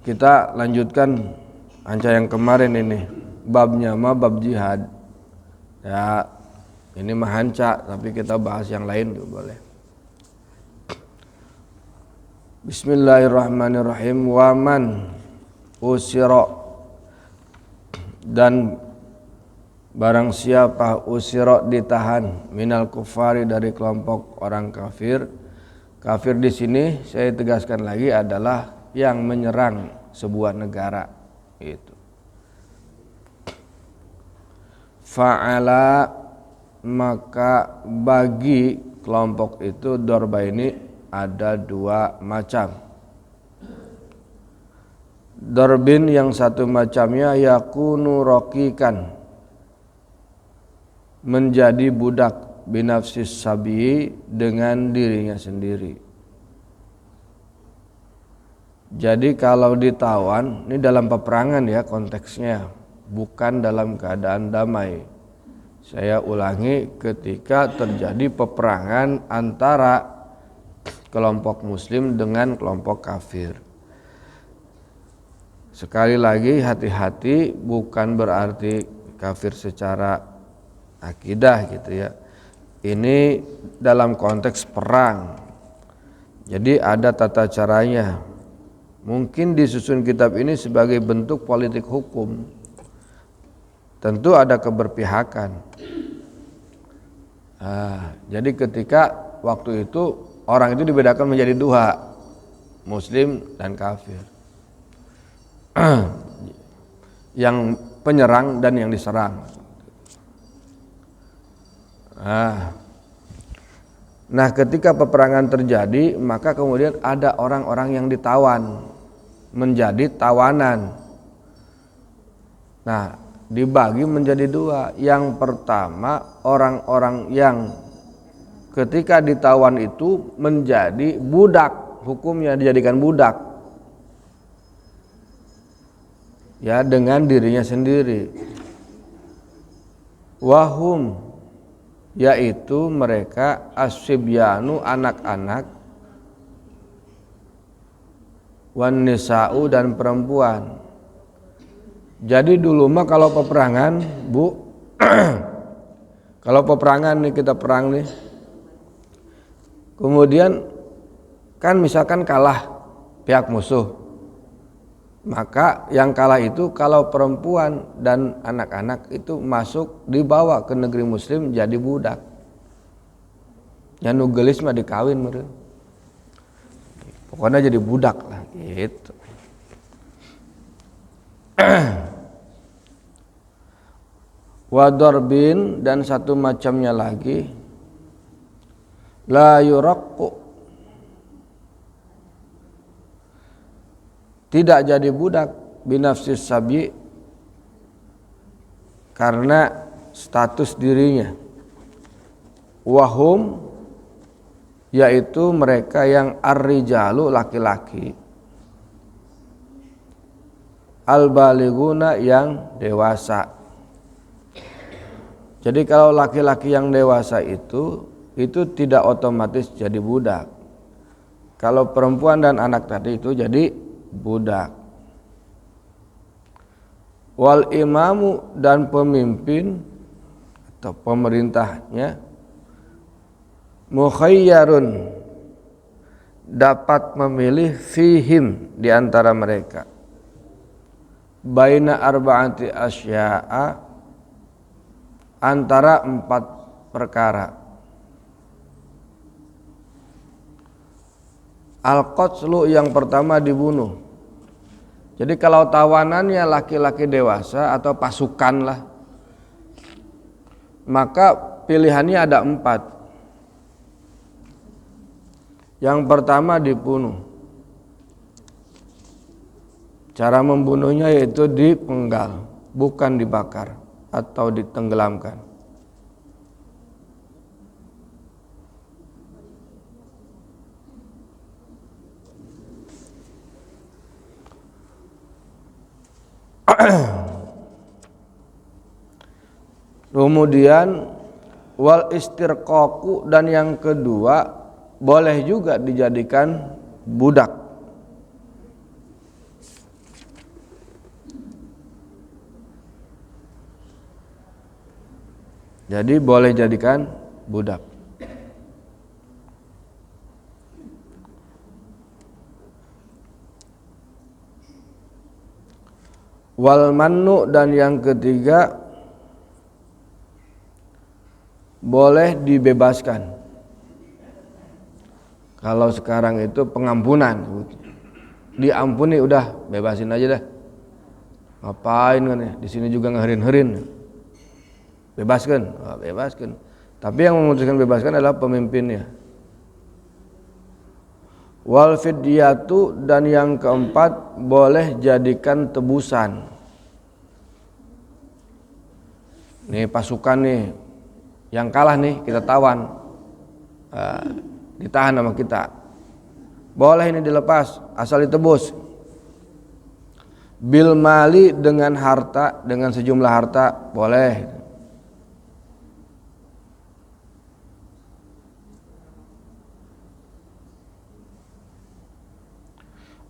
Kita lanjutkan anca yang kemarin ini. Babnya mah bab jihad. Ya, ini mah hanca, tapi kita bahas yang lain juga boleh. Bismillahirrahmanirrahim. Waman usira, dan barang siapa usira ditahan minal kufari dari kelompok orang kafir. Kafir di sini saya tegaskan lagi adalah yang menyerang sebuah negara itu. Fa'ala, maka bagi kelompok itu dorba ini ada dua macam. Dorbin yang satu macamnya yakunu rokikan, menjadi budak binafsis sabi, dengan dirinya sendiri. Jadi kalau ditawan, ini dalam peperangan ya konteksnya, bukan dalam keadaan damai. Saya ulangi, ketika terjadi peperangan antara kelompok muslim dengan kelompok kafir. Sekali lagi hati-hati, bukan berarti kafir secara akidah gitu ya. Ini dalam konteks perang. Jadi ada tata caranya. Mungkin disusun kitab ini sebagai bentuk politik hukum. Tentu ada keberpihakan. Jadi ketika waktu itu orang itu dibedakan menjadi dua, muslim dan kafir. Yang penyerang dan yang diserang. Nah, ketika peperangan terjadi, maka kemudian ada orang-orang yang ditawan menjadi tawanan. Nah, dibagi menjadi dua. Yang pertama, orang-orang yang ketika ditawan itu menjadi budak, hukumnya dijadikan budak. Ya, dengan dirinya sendiri. Wahum, yaitu mereka asyibyanu, anak-anak, wan nisa'u, dan perempuan. Jadi dulu mah kalau peperangan, Bu, kalau peperangan nih, kita perang nih, kemudian kan misalkan kalah pihak musuh, maka yang kalah itu kalau perempuan dan anak-anak itu masuk, dibawa ke negeri muslim jadi budak. Yang nugelis mah dikawin meureun. Pokoknya jadi budak lah gitu. Wadarbin, dan satu macamnya lagi, la yuraqqu, tidak jadi budak binafsis sabi, karena status dirinya. Wahum, yaitu mereka yang ar-rijalu, laki-laki, al-balighuna, yang dewasa. Jadi kalau laki-laki yang dewasa itu tidak otomatis jadi budak. Kalau perempuan dan anak tadi itu jadi budak. Wal imamu, dan pemimpin atau pemerintahnya, mukhayyarun, dapat memilih, fihim, di antara mereka, baina arba'ati asya'a, antara 4 perkara. Al-qatlu, yang pertama dibunuh. Jadi kalau tawanannya laki-laki dewasa atau pasukan lah, maka pilihannya ada 4. Yang pertama dibunuh. Cara membunuhnya yaitu dipenggal, bukan dibakar atau ditenggelamkan. Kemudian wal istirqaqu, dan yang kedua boleh juga dijadikan budak. Jadi boleh jadikan budak. Wal mannu, dan yang ketiga boleh dibebaskan. Kalau sekarang itu pengampunan, diampuni udah, bebasin aja dah. Ngapain kan ya? Di sini juga ngeherin-herin. Bebaskan, bebaskan. Tapi yang memutuskan bebaskan adalah pemimpinnya. Wal fidyatu, dan yang keempat boleh jadikan tebusan. Nih pasukan nih yang kalah nih kita tawan, ditahan sama kita. Boleh ini dilepas asal ditebus. Bil mali, dengan harta, dengan sejumlah harta boleh.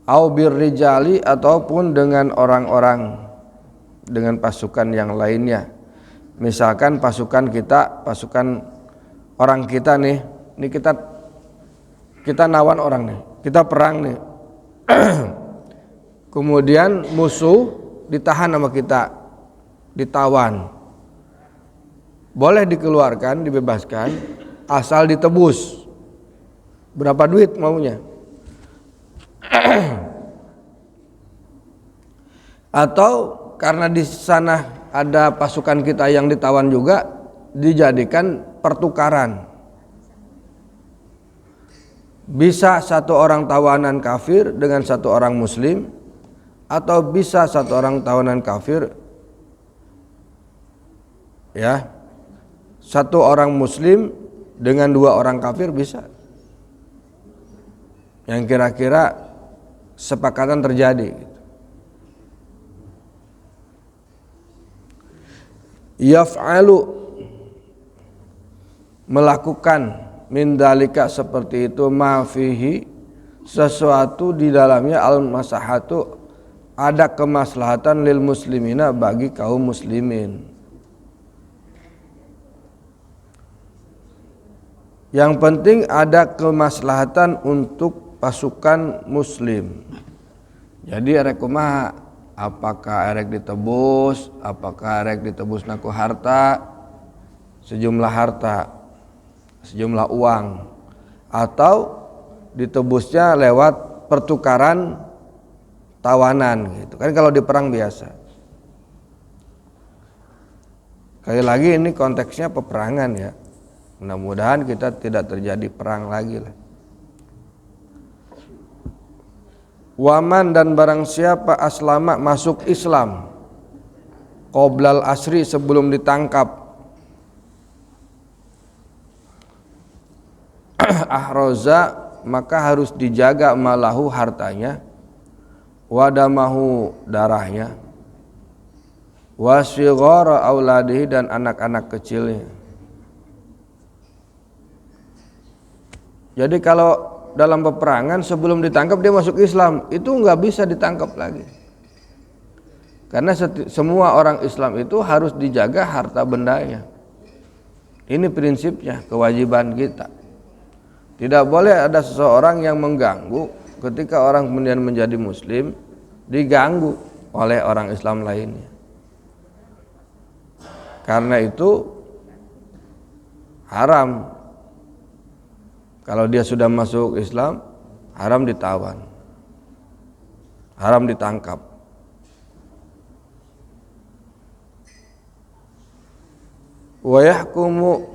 Au birrijali, ataupun dengan orang-orang, dengan pasukan yang lainnya. Misalkan pasukan kita, pasukan orang kita nih, ini kita nawan orang nih, kita perang nih. Kemudian musuh ditahan sama kita, ditawan. Boleh dikeluarkan, dibebaskan, asal ditebus. Berapa duit maunya? Atau karena di sana ada pasukan kita yang ditawan juga, dijadikan pertukaran. Bisa satu orang tawanan kafir dengan satu orang muslim, atau bisa satu orang tawanan kafir, ya, satu orang muslim dengan dua orang kafir bisa. Yang kira-kira sepakatan terjadi. Yaf'alu, melakukan, min dalika, seperti itu, ma fihi, sesuatu di dalamnya, al masahatu, ada kemaslahatan, lil muslimina, bagi kaum muslimin. Yang penting ada kemaslahatan untuk pasukan muslim. Jadi erek kumaha, apakah erek ditebus, apakah erek ditebus naku harta, sejumlah harta, sejumlah uang, atau ditebusnya lewat pertukaran tawanan gitu. Kan kalau di perang biasa. Sekali lagi ini konteksnya peperangan ya. Mudah-mudahan kita tidak terjadi perang lagi lah. Waman, dan barang siapa aslama, masuk Islam, qoblal asri, sebelum ditangkap, ahroza, maka harus dijaga malahu, hartanya, wadamahu, darahnya, wasyighara auladihi, dan anak-anak kecilnya. Jadi kalau dalam peperangan sebelum ditangkap dia masuk Islam, itu nggak bisa ditangkap lagi. Karena semua orang Islam itu harus dijaga harta bendanya. Ini prinsipnya, kewajiban kita. Tidak boleh ada seseorang yang mengganggu ketika orang kemudian menjadi muslim, diganggu oleh orang Islam lainnya. Karena itu haram. Kalau dia sudah masuk Islam, haram ditawan, haram ditangkap. Wa yahkumu,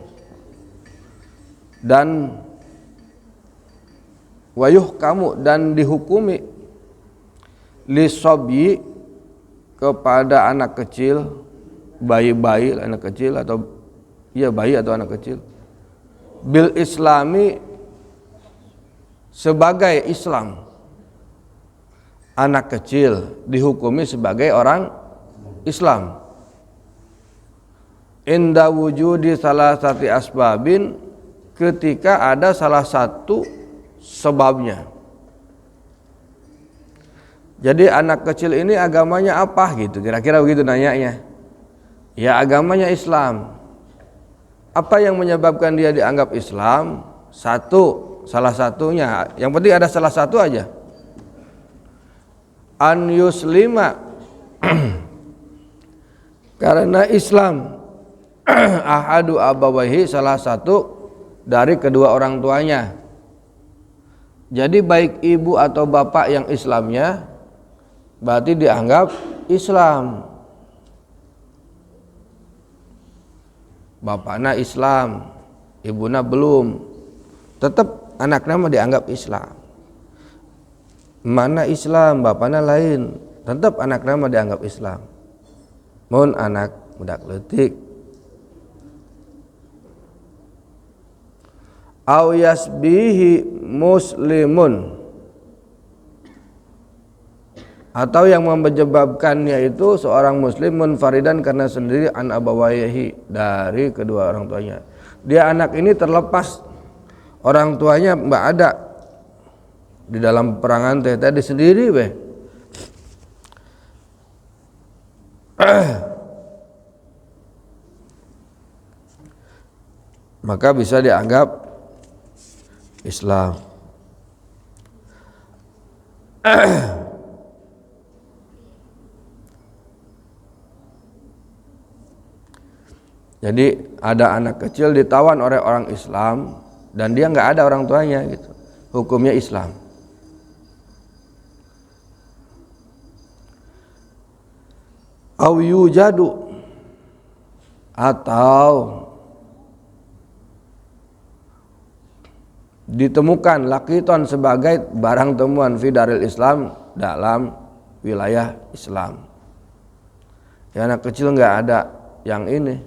dan wa yuhkamu, dan dihukumi, lisobyi, kepada anak kecil, bayi-bayi, anak kecil, atau iya bayi atau anak kecil, bil islami, sebagai Islam. Anak kecil dihukumi sebagai orang Islam. Inda wujudi salah satu asbabin, ketika ada salah satu sebabnya. Jadi anak kecil ini agamanya apa gitu, kira-kira begitu nanyanya. Ya agamanya Islam. Apa yang menyebabkan dia dianggap Islam? Salah satunya, yang penting ada salah satu aja. An yuslima karena Islam ahadu abawahi, salah satu dari kedua orang tuanya. Jadi baik ibu atau bapak yang Islamnya berarti dianggap Islam. Bapaknya Islam, ibuna belum, tetap anaknya mah dianggap Islam. Mana Islam, bapaknya lain, tetap anaknya mah dianggap Islam. Mun anak budak leutik. Au yasbihi muslimun, atau yang menyebabkannya itu seorang muslim munfaridan karena sendiri an abawayhi, dari kedua orang tuanya. Dia anak ini terlepas, orang tuanya mbak ada di dalam perangan teh tadi sendiri weh. Maka bisa dianggap Islam. Jadi ada anak kecil ditawan oleh orang Islam dan dia nggak ada orang tuanya gitu, hukumnya Islam. Au yujadu, atau ditemukan lakiton sebagai barang temuan fi daril Islam, dalam wilayah Islam. Ya anak kecil nggak ada yang ini,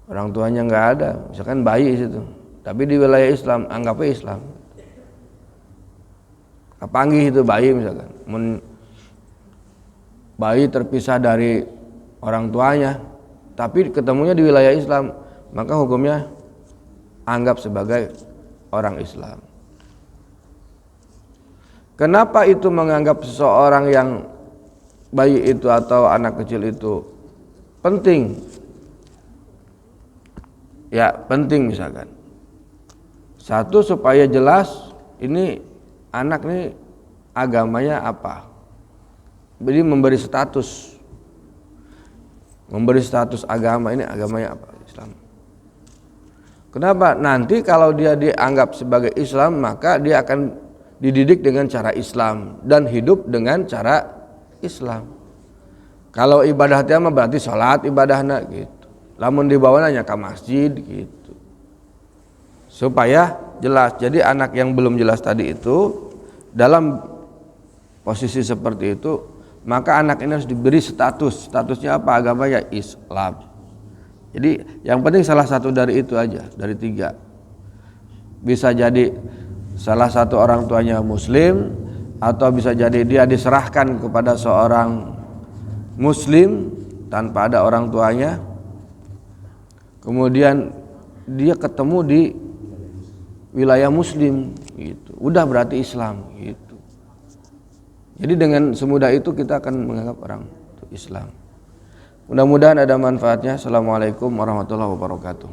orang tuanya nggak ada, misalkan bayi situ, tapi di wilayah Islam, anggapnya Islam. Kapanggih itu bayi misalkan, bayi terpisah dari orang tuanya, tapi ketemunya di wilayah Islam, maka hukumnya anggap sebagai orang Islam. Kenapa itu menganggap seseorang yang bayi itu atau anak kecil itu penting? Ya penting misalkan. Satu, supaya jelas ini anak ini agamanya apa. Jadi memberi status agama, ini agamanya apa, Islam. Kenapa? Nanti kalau dia dianggap sebagai Islam, maka dia akan dididik dengan cara Islam dan hidup dengan cara Islam. Kalau ibadah dia mah berarti salat ibadahna gitu. Lamun dibawanya ke masjid gitu. Supaya jelas. Jadi anak yang belum jelas tadi itu dalam posisi seperti itu, maka anak ini harus diberi status. Statusnya apa? Agamanya Islam. Jadi yang penting salah satu dari itu aja, dari 3. Bisa jadi salah satu orang tuanya Muslim, atau bisa jadi dia diserahkan kepada seorang Muslim tanpa ada orang tuanya. Kemudian dia ketemu di wilayah Muslim gitu. Udah berarti Islam gitu. Jadi dengan semudah itu kita akan menganggap orang itu Islam. Mudah-mudahan ada manfaatnya. Assalamualaikum warahmatullahi wabarakatuh.